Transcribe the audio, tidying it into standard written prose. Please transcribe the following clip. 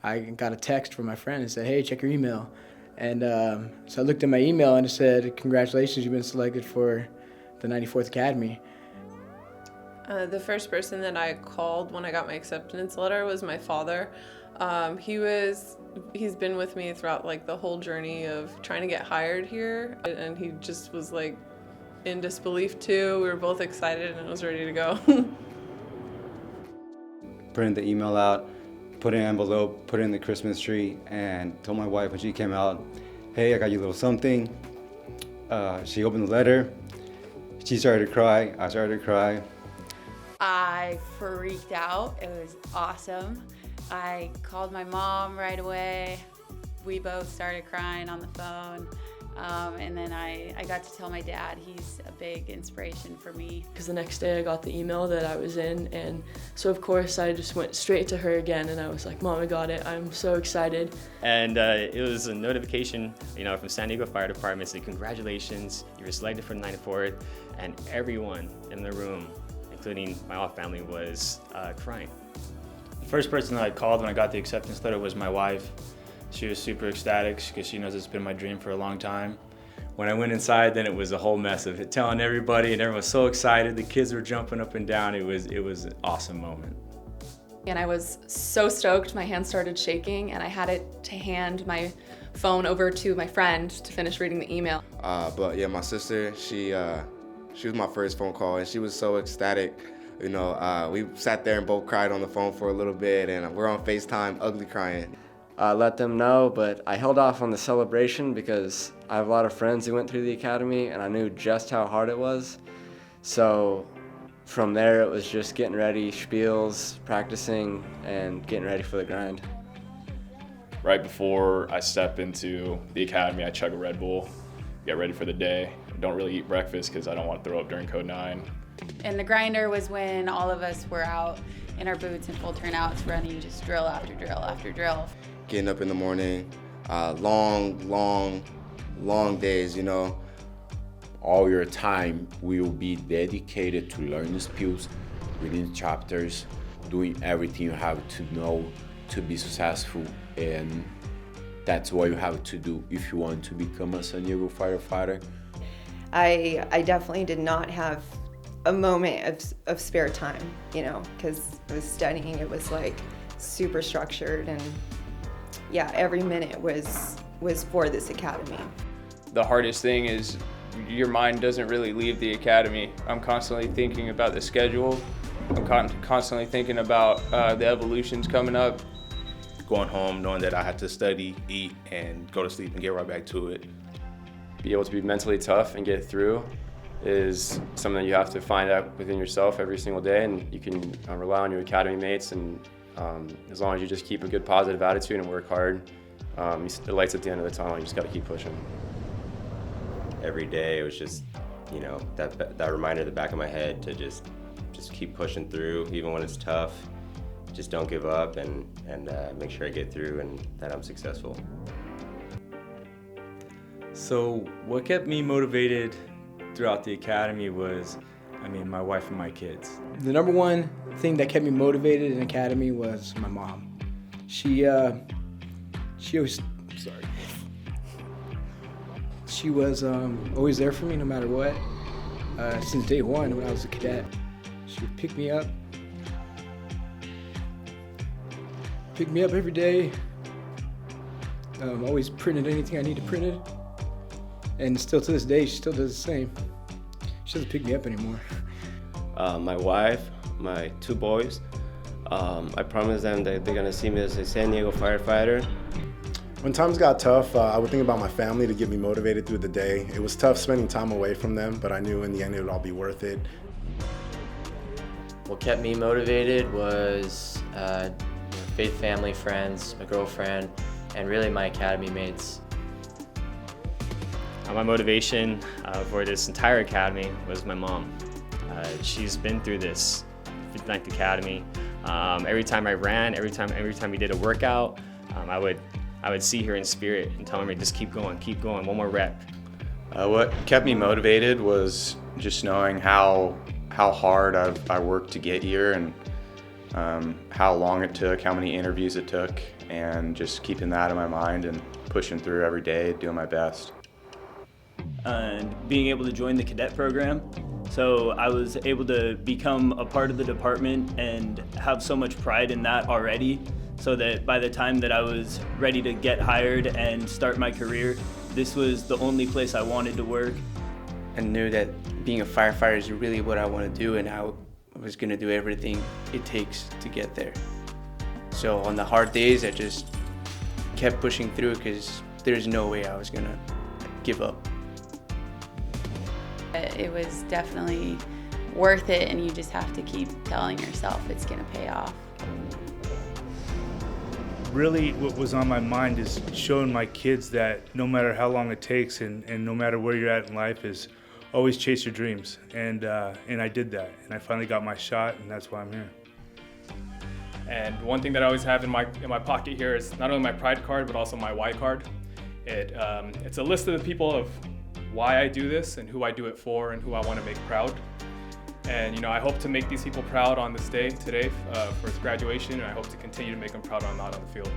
I got a text from my friend and said, "Hey, check your email." And so I looked at my email and it said, "Congratulations, you've been selected for the 94th Academy." The first person that I called when I got my acceptance letter was my father. He's been with me throughout like the whole journey of trying to get hired here, and he just was like in disbelief too. We were both excited and I was ready to go. Printed the email out, put it in an envelope, put it in the Christmas tree, and told my wife when she came out, "Hey, I got you a little something." She opened the letter. She started to cry. I started to cry. I freaked out. It was awesome. I called my mom right away. We both started crying on the phone. And then I got to tell my dad. He's a big inspiration for me. Because the next day I got the email that I was in, and so of course I just went straight to her again and I was like, "Mom, I got it. I'm so excited." And it was a notification, from San Diego Fire Department saying, "Congratulations, you were selected for the 94th," and everyone in the room, including my whole family, was crying. The first person that I called when I got the acceptance letter was my wife. She was super ecstatic because she knows it's been my dream for a long time. When I went inside, then it was a whole mess of it, telling everybody, and everyone was so excited. The kids were jumping up and down. It was an awesome moment. And I was so stoked. My hands started shaking, and I had to hand my phone over to my friend to finish reading the email. But yeah, my sister, she was my first phone call, and she was so ecstatic. We sat there and both cried on the phone for a little bit, and we're on FaceTime, ugly crying. I let them know, but I held off on the celebration because I have a lot of friends who went through the academy and I knew just how hard it was. So from there it was just getting ready, spiels, practicing, and getting ready for the grind. Right before I step into the academy, I chug a Red Bull, get ready for the day. Don't really eat breakfast because I don't want to throw up during Code 9. And the grinder was when all of us were out in our boots and full turnouts running just drill after drill after drill. Getting up in the morning, long days, All your time will be dedicated to learning skills, reading chapters, doing everything you have to know to be successful, and that's what you have to do if you want to become a San Diego firefighter. I definitely did not have a moment of spare time, because I was studying. It was like super structured, and yeah, every minute was for this academy. The hardest thing is your mind doesn't really leave the academy. I'm constantly thinking about the schedule. I'm constantly thinking about the evolutions coming up. Going home knowing that I had to study, eat, and go to sleep and get right back to it. Be able to be mentally tough and get through is something that you have to find out within yourself every single day, and you can rely on your academy mates, and as long as you just keep a good positive attitude and work hard, the light's at the end of the tunnel. You just got to keep pushing. Every day it was just, that reminder at the back of my head to just keep pushing through, even when it's tough. Just don't give up and make sure I get through and that I'm successful. So what kept me motivated throughout the academy was, my wife and my kids. The number one thing that kept me motivated in academy was my mom. She was always there for me no matter what. Since day one when I was a cadet, she would pick me up every day. Always printed anything I needed printed, and still to this day she still does the same. She doesn't pick me up anymore. My wife, my two boys, I promised them that they're gonna see me as a San Diego firefighter. When times got tough, I would think about my family to get me motivated through the day. It was tough spending time away from them, but I knew in the end it would all be worth it. What kept me motivated was faith, family, friends, my girlfriend, and really my academy mates. My motivation for this entire academy was my mom. She's been through this 59th Academy. Every time I ran, every time we did a workout, I would see her in spirit and tell me, just keep going, one more rep. What kept me motivated was just knowing how hard I worked to get here, and how long it took, how many interviews it took, and just keeping that in my mind and pushing through every day, doing my best. And being able to join the cadet program. So I was able to become a part of the department and have so much pride in that already, so that by the time that I was ready to get hired and start my career, this was the only place I wanted to work. I knew that being a firefighter is really what I want to do, and I was going to do everything it takes to get there. So on the hard days, I just kept pushing through because there's no way I was going to give up. It was definitely worth it, and you just have to keep telling yourself it's going to pay off. Really, what was on my mind is showing my kids that no matter how long it takes and no matter where you're at in life, is always chase your dreams. And I did that, and I finally got my shot, and that's why I'm here. And one thing that I always have in my pocket here is not only my pride card, but also my why card. It's a list of the people of why I do this and who I do it for and who I want to make proud. And I hope to make these people proud on this day today for his graduation, and I hope to continue to make them proud on the field.